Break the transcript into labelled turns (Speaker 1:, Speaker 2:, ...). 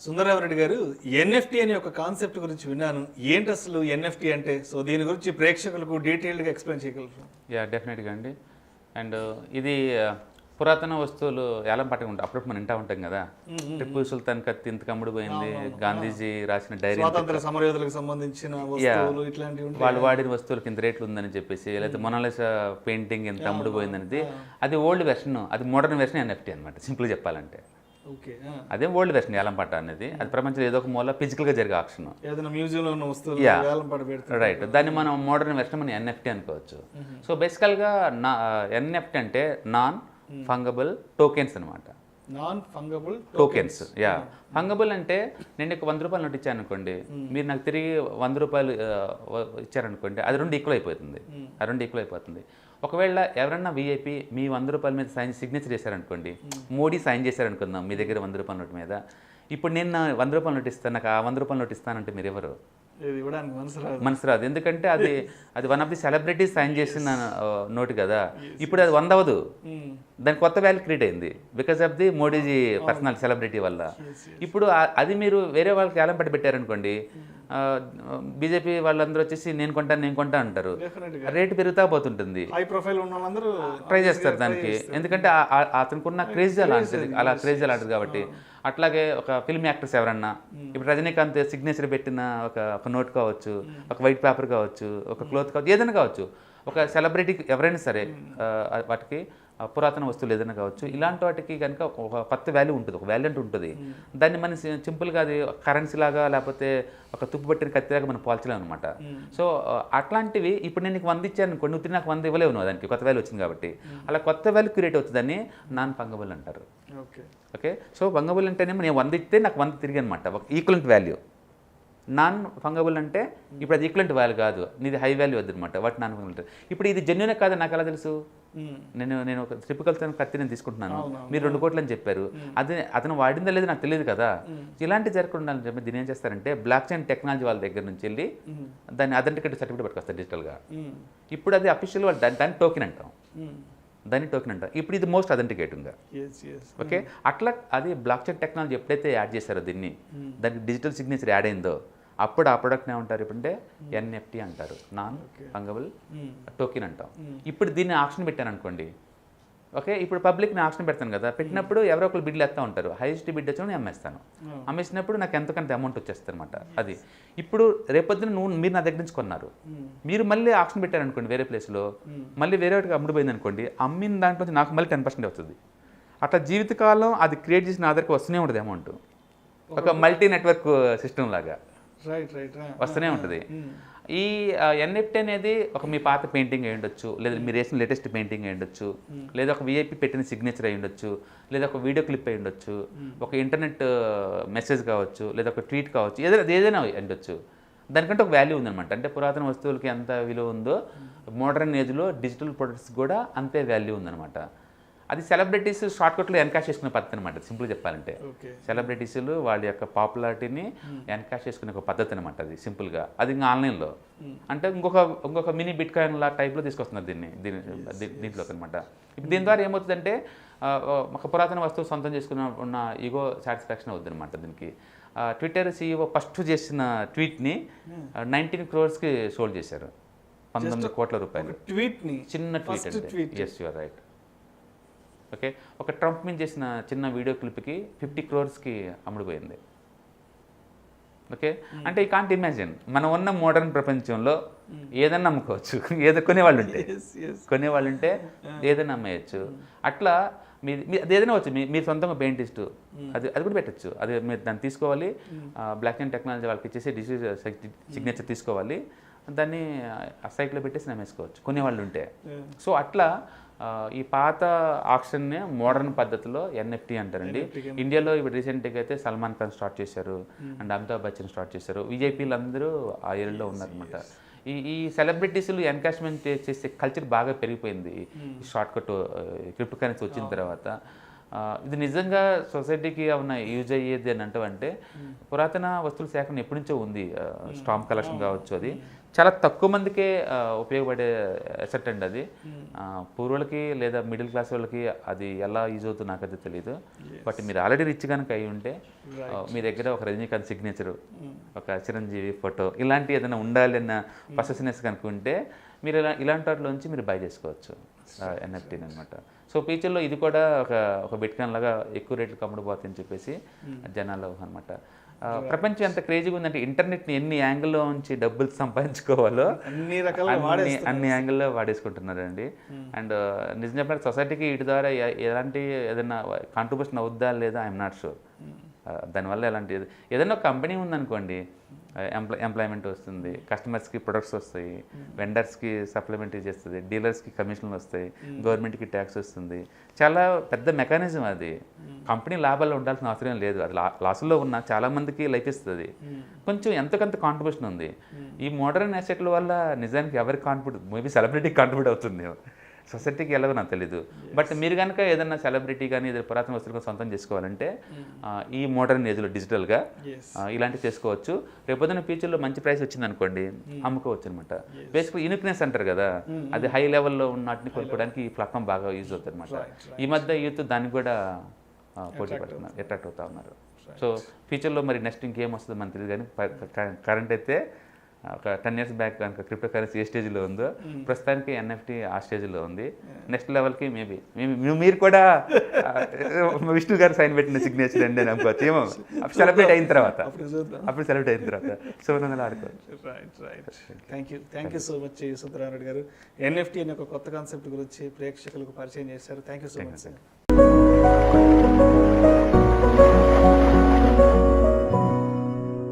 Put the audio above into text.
Speaker 1: సుందరరావు రెడ్డి గారు ఎన్ఎఫ్టీ అనే ఒక కాన్సెప్ట్ గురించి విన్నాను. ఏంటి అసలు ఎన్ఎఫ్టీ అంటే? సో దీని గురించి ప్రేక్షకులకు డీటెయిల్డ్గా ఎక్స్ప్లెయిన్ చేయగలరు?
Speaker 2: డెఫినెట్గా అండి. అండ్ ఇది పురాతన వస్తువులు ఏలం పట్టగా ఉంటాయి. అప్పుడప్పుడు మనం వింటా ఉంటాం కదా, టిప్పు సుల్తాన్ కత్తి ఇంత కమ్ముడు పోయింది, గాంధీజీ రాసిన డైరీ,
Speaker 1: స్వాతంత్ర సమరయోధులకు సంబంధించిన వస్తువులు ఇట్లాంటివి,
Speaker 2: వాళ్ళు వాడిన వస్తువులకి ఇంత రేట్లు ఉందని చెప్పేసి, లేకపోతే మొనాలిసా పెయింటింగ్ ఇంత అమ్ముడు పోయిందనేది అది ఓల్డ్ వెర్షన్, అది మోడర్న్ వెర్షన్ ఎన్ఎఫ్టీ అనమాట. సింపుల్గా చెప్పాలంటే అదే ఓల్డ్ వెర్షన్ ఏలం పట్ట అనేది. అది ప్రపంచంలో ఏదో ఒక మూల ఫిజికల్గా జరిగే ఆక్షన్, రైట్. దాన్ని మనం మోడర్న్ వెర్షన్ మనం ఎన్ఎఫ్టీ అనుకోవచ్చు. సో బేసికల్గా ఎన్ఎఫ్టీ అంటే నాన్ ఫంగబుల్ టోకెన్స్ అనమాట.
Speaker 1: Non fungible
Speaker 2: tokens. ఫంగబుల్ అంటే నేను నీకు 100 రూపాయలు నోట్ ఇచ్చాను అనుకోండి, మీరు నాకు తిరిగి 100 రూపాయలు ఇచ్చారనుకోండి, అది 2 ఈక్వల్ అయిపోతుంది. ఆ 2 ఈక్వల్ అయిపోతుంది. ఒకవేళ ఎవరన్నా వీఐపీ మీ 100 రూపాయల మీద సిగ్నేచర్ చేశారనుకోండి, మోడీ సైన్ చేశారనుకుందాం మీ దగ్గర 100 రూపాయల నోటు మీద, ఇప్పుడు నేను 100 రూపాయల నోట్ ఇస్తాను, నాకు ఆ 100 రూపాయల నోట్ ఇస్తానంటే మీరు ఎవరు? మనసు రాదు. ఎందుకంటే అది one of the celebrities sign చేసిన నోటు కదా. ఇప్పుడు అది 100 అవ్వదు, దానికి కొత్త వాల్యూ క్రియేట్ అయింది because of the Modiji personal celebrity వల్ల. ఇప్పుడు అది మీరు వేరే వాళ్ళకి ఏలం పట్టి పెట్టారనుకోండి, బీజేపీ వాళ్ళందరూ వచ్చేసి నేను కొంటా అంటారు, రేటు పెరుగుతా పోతుంటుంది, ట్రై చేస్తారు దానికి. ఎందుకంటే అతనుకున్న క్రేజ్ అలా క్రేజ్ అలాంటిది కాబట్టి. అట్లాగే ఒక ఫిల్మ్ యాక్టర్స్ ఎవరన్నా, ఇప్పుడు రజనీకాంత్ సిగ్నేచర్ పెట్టిన ఒక నోట్ కావచ్చు, ఒక వైట్ పేపర్ కావచ్చు, ఒక క్లోత్ కావచ్చు, ఏదైనా కావచ్చు, ఒక సెలబ్రిటీ ఎవరైనా సరే వాటికి పురాతన వస్తువులు ఏదైనా కావచ్చు, ఇలాంటి వాటికి కనుక ఒక కొత్త వాల్యూ ఉంటుంది, ఒక వాల్యూంట్ ఉంటుంది. దాన్ని మనం సింపుల్గా అది కరెన్సీ లాగా లేకపోతే ఒక తుప్పు పట్టిన కత్తిలాగా మనం పోల్చలేము అనమాట. సో అట్లాంటివి ఇప్పుడు నేను నీకు 100 ఇచ్చాను అనుకోండి, నువ్వు నాకు 100 ఇవ్వలేవు, నువ్వు దానికి కొత్త వాల్యూ వచ్చింది కాబట్టి. అలా కొత్త వాల్యూ క్రియేట్ అవుతుందని నాన్ ఫంగబుల్ అంటారు. ఓకే. సో ఫంగబుల్ అంటేనేమో నేను 100 ఇస్తే నాకు 100 తిరిగి అనమాట, ఒక ఈక్వలెంట్ వాల్యూ. నాన్ ఫంగబుల్ అంటే ఇప్పుడు అది ఈక్వలెంట్ వాల్యూ కాదు, నీది హై వాల్యూ వద్దు అనమాట, వాటి నాన్ ఫంగబుల్. ఇప్పుడు ఇది జెన్యూనే కాదు నాకు ఎలా తెలుసు? నేను ఒక ట్రిపికల్ కత్తి నేను తీసుకుంటున్నాను, మీరు 2 కోట్లు అని చెప్పారు, అది అతను వాడిందా లేదు నాకు తెలియదు కదా. ఇలాంటి జరగకుండా అని చెప్పి దీని ఏం చేస్తారంటే బ్లాక్ చైన్ టెక్నాలజీ వాళ్ళ దగ్గర నుంచి వెళ్ళి దాన్ని అథెంటికేట్ సర్టిఫికేట్ పట్టుకొస్తారు డిజిటల్గా. ఇప్పుడు అది అఫీషియల్ వాళ్ళు దాన్ని టోకెన్ అంటాం, ఇప్పుడు ఇది మోస్ట్ అథెంటికేటింగ్గా. ఓకే. అట్లా అది బ్లాక్ చైన్ టెక్నాలజీ ఎప్పుడైతే యాడ్ చేశారో దీన్ని, దానికి డిజిటల్ సిగ్నేచర్ యాడ్ అయిందో, అప్పుడు ఆ ప్రోడక్ట్ని ఏమంటారు అంటే ఎన్ఎఫ్టీ అంటారు, నాన్ ఫంగబుల్ టోకెన్ అంటాం. ఇప్పుడు దీన్ని ఆప్షన్ పెట్టాను అనుకోండి, ఓకే, ఇప్పుడు పబ్లిక్ని ఆప్షన్ పెడతాను కదా, పెట్టినప్పుడు ఎవరో ఒకరు బిడ్లు వేస్తూ ఉంటారు, హైయెస్ట్ బిడ్ వచ్చిన నేను అమ్మేస్తాను, అమ్మేసినప్పుడు నాకు ఎంతకంత అమౌంట్ వచ్చేస్తుంది అనమాట. అది ఇప్పుడు రేపొద్దున మీరు నా దగ్గర నుంచి కొన్నారు, మీరు మళ్ళీ ఆప్షన్ పెట్టారనుకోండి వేరే ప్లేస్లో, మళ్ళీ వేరే వాటికి అమ్ముడుపోయింది అనుకోండి, అమ్మిన దాంట్లో నాకు మళ్ళీ 10% వస్తుంది. అట్లా జీవితకాలం అది క్రియేట్ చేసిన ఆధారికి వస్తూనే ఉంటుంది అమౌంట్, ఒక మల్టీ నెట్వర్క్ సిస్టమ్ లాగా వస్తూనే ఉంటుంది. ఈ ఎన్ఎఫ్టీ అనేది ఒక మీ పాత పెయింటింగ్ అయి ఉండొచ్చు, లేదా మీరు వేసిన లేటెస్ట్ పెయింటింగ్ అయి ఉండొచ్చు, లేదా ఒక విఐపీ పెట్టిన సిగ్నేచర్ అయి ఉండొచ్చు, లేదా ఒక వీడియో క్లిప్ అయి ఉండొచ్చు, ఒక ఇంటర్నెట్ మెసేజ్ కావచ్చు, లేదా ఒక ట్వీట్ కావచ్చు, ఏదైనా ఉండొచ్చు. దానికంటే ఒక వాల్యూ ఉందన్నమాట. అంటే పురాతన వస్తువులకి ఎంత విలువ ఉందో మోడర్న్ ఏజ్లో డిజిటల్ ప్రొడక్ట్స్ కూడా అంతే వాల్యూ ఉందన్నమాట. అది సెలబ్రిటీస్ షార్ట్కట్లో ఎన్కాష్ చేసుకునే పద్ధతి అనమాట. సింపుల్ చెప్పాలంటే సెలబ్రిటీస్లు వాళ్ళ యొక్క పాపులారిటీని ఎన్కాష్ చేసుకునే ఒక పద్ధతి అనమాట. అది సింపుల్గా అది ఇంకా ఆన్లైన్లో అంటే ఇంకొక మినీ బిట్ కాయిన్ లా టైప్లో తీసుకొస్తున్నారు దీంట్లోకి అనమాట. ఇప్పుడు దీని ద్వారా ఏమవుతుందంటే ఒక పురాతన వస్తువు సొంతం చేసుకున్న ఈగో సాటిస్ఫాక్షన్ అవుతుంది అనమాట. దీనికి ట్విట్టర్ CEO ఫస్ట్ చేసిన ట్వీట్ని 19 crores సోల్డ్ చేశారు, 19 కోట్ల రూపాయలు. చిన్న tweet. Yes, you're right. Okay. ఒక ట్రంప్ మీద చేసిన చిన్న వీడియో క్లిప్కి 50 crores అమ్ముడుపోయింది. ఓకే. అంటే ఈ కాంట్ ఇమాజిన్, మనం ఉన్న మోడర్న్ ప్రపంచంలో ఏదైనా అమ్ముకోవచ్చు, కొనేవాళ్ళు ఉంటే ఏదైనా అమ్మేయచ్చు. అట్లా అది ఏదైనా వచ్చు, మీరు సొంతంగా పెయింటిస్ట్, అది కూడా పెట్టచ్చు. అది మీరు దాన్ని తీసుకోవాలి, బ్లాక్ చైన్ టెక్నాలజీ వాళ్ళకి ఇచ్చేసి డిజిటల్ సిగ్నేచర్ తీసుకోవాలి, దాన్ని ఆ సైట్లో పెట్టేసి నమ్మేసుకోవచ్చు కొనేవాళ్ళు ఉంటే. సో అట్లా ఈ పాత ఆక్షన్ని మోడర్న్ పద్ధతిలో ఎన్ఎఫ్టీ అంటారండి. ఇండియాలో ఇప్పుడు రీసెంట్గా అయితే సల్మాన్ ఖాన్ స్టార్ట్ చేశారు, అండ్ అమితాబ్ బచ్చన్ స్టార్ట్ చేశారు, విజేపీలు అందరూ ఆ ఏరియాలో ఉన్నారనమాట. ఈ సెలబ్రిటీస్లు ఎన్కాష్మెంట్ చేసే కల్చర్ బాగా పెరిగిపోయింది ఈ షార్ట్కట్ క్రిప్టో కరెన్సీ వచ్చిన తర్వాత. ఇది నిజంగా సొసైటీకి ఏమన్నా యూజ్ అయ్యేది అని అంటే పురాతన వస్తువుల సేకరణ ఎప్పటి నుంచో ఉంది. స్టాంప్ కలెక్షన్ కావచ్చు, అది చాలా తక్కువ మందికే ఉపయోగపడే అసెట్ అండి అది. పూర్వులకి లేదా మిడిల్ క్లాస్ వాళ్ళకి అది ఎలా యూజ్ అవుతుందో నాకైతే తెలియదు. బట్ మీరు ఆల్రెడీ రిచ్ కనుక అయి ఉంటే మీ దగ్గర ఒక రజనీకాంత్ సిగ్నేచరు, ఒక చిరంజీవి ఫోటో ఇలాంటి ఏదైనా ఉండాలి అన్న పసెసినెస్ కనుక ఉంటే మీరు ఇలాంటి వాటిలోంచి మీరు బై చేసుకోవచ్చు ఎన్ఎఫ్టీని అనమాట. సో ఫ్యూచర్లో ఇది కూడా ఒక బిట్కాయిన్ లాగా ఎక్కువ రేట్లు కమ్ముడుపోతుందని చెప్పేసి జనాల్లో అనమాట. ప్రపంచం ఎంత క్రేజీగా ఉందంటే ఇంటర్నెట్ని ఎన్ని యాంగిల్లో ఉంచి డబ్బులు సంపాదించుకోవాలో అన్ని యాంగిల్లో వాడేసుకుంటున్నారండి. అండ్ నిజం చెప్పిన సొసైటీకి వీటి ద్వారా ఎలాంటి ఏదైనా కాంట్రిబ్యూషన్ అవుద్దా లేదా ఐఎమ్ నాట్ షూర్. దానివల్ల ఎలాంటి ఏదైనా ఒక కంపెనీ ఉందనుకోండి, ఎంప్లాయ్మెంట్ వస్తుంది, కస్టమర్స్కి ప్రొడక్ట్స్ వస్తాయి, వెండర్స్కి సప్లిమెంటరీ చేస్తుంది, డీలర్స్కి కమిషన్లు వస్తాయి, గవర్నమెంట్కి ట్యాక్స్ వస్తుంది. చాలా పెద్ద మెకానిజం అది. కంపెనీ లాభాల్లో ఉండాల్సిన అవసరం లేదు. అది లాసుల్లో ఉన్న చాలామందికి లైఫ్ ఇస్తుంది. కొంచెం ఎంతకంత కాంట్రిబ్యూషన్ ఉంది. ఈ మోడర్న్ అసెట్ల వల్ల నిజానికి ఎవరికి కాంట్రిబ్యూట్, మేబీ సెలబ్రిటీకి కాంట్రిబ్యూట్ అవుతుంది, సొసైటీకి ఎలాగో నాకు తెలీదు. బట్ మీరు కనుక ఏదైనా సెలబ్రిటీ కానీ ఏదైనా పురాతన వస్తువులు సొంతం చేసుకోవాలంటే ఈ మోడర్న్ ఏజ్లో డిజిటల్గా ఇలాంటివి చేసుకోవచ్చు. రేపొద్దున ఫ్యూచర్లో మంచి ప్రైస్ వచ్చింది అనుకోండి, అమ్ముకోవచ్చు అనమాట. బేసిక్గా యూనిక్నెస్ అంటారు కదా, అది హై లెవెల్లో ఉన్న వాటిని కొనుక్కోవడానికి ఈ ప్లాట్ఫామ్ బాగా యూజ్ అవుతుంది అనమాట. ఈ మధ్య యూత్ దానికి కూడా పోటీ పడుతున్నారు, అట్రాక్ట్ అవుతా ఉన్నారు. సో ఫ్యూచర్లో మరి నెక్స్ట్ ఇంకేం వస్తుందో మనకు తెలియదు. కానీ కరెంట్ అయితే ఒక 10 years బ్యాక్ కనుక క్రిప్టో కరెన్సీ ఏ స్టేజ్లో ఉందో ప్రస్తుతానికి ఎన్ఎఫ్టీ ఆ స్టేజ్లో ఉంది. నెక్స్ట్ లెవెల్కి మేబీ మీరు కూడా విష్ణు గారు సైన్ పెట్టిన సిగ్నేచర్ అండి అని అనుకోవచ్చు. ఏమో సెలబ్రేట్ అయిన తర్వాత సువర్ణంగా ఆడుకోవచ్చు.
Speaker 1: Thank you so much Sundara Reddy గారు. ఎన్ఎఫ్టీ అనే ఒక కొత్త కాన్సెప్ట్ గురించి ప్రేక్షకులకు పరిచయం చేశారు. Thank you so much sir.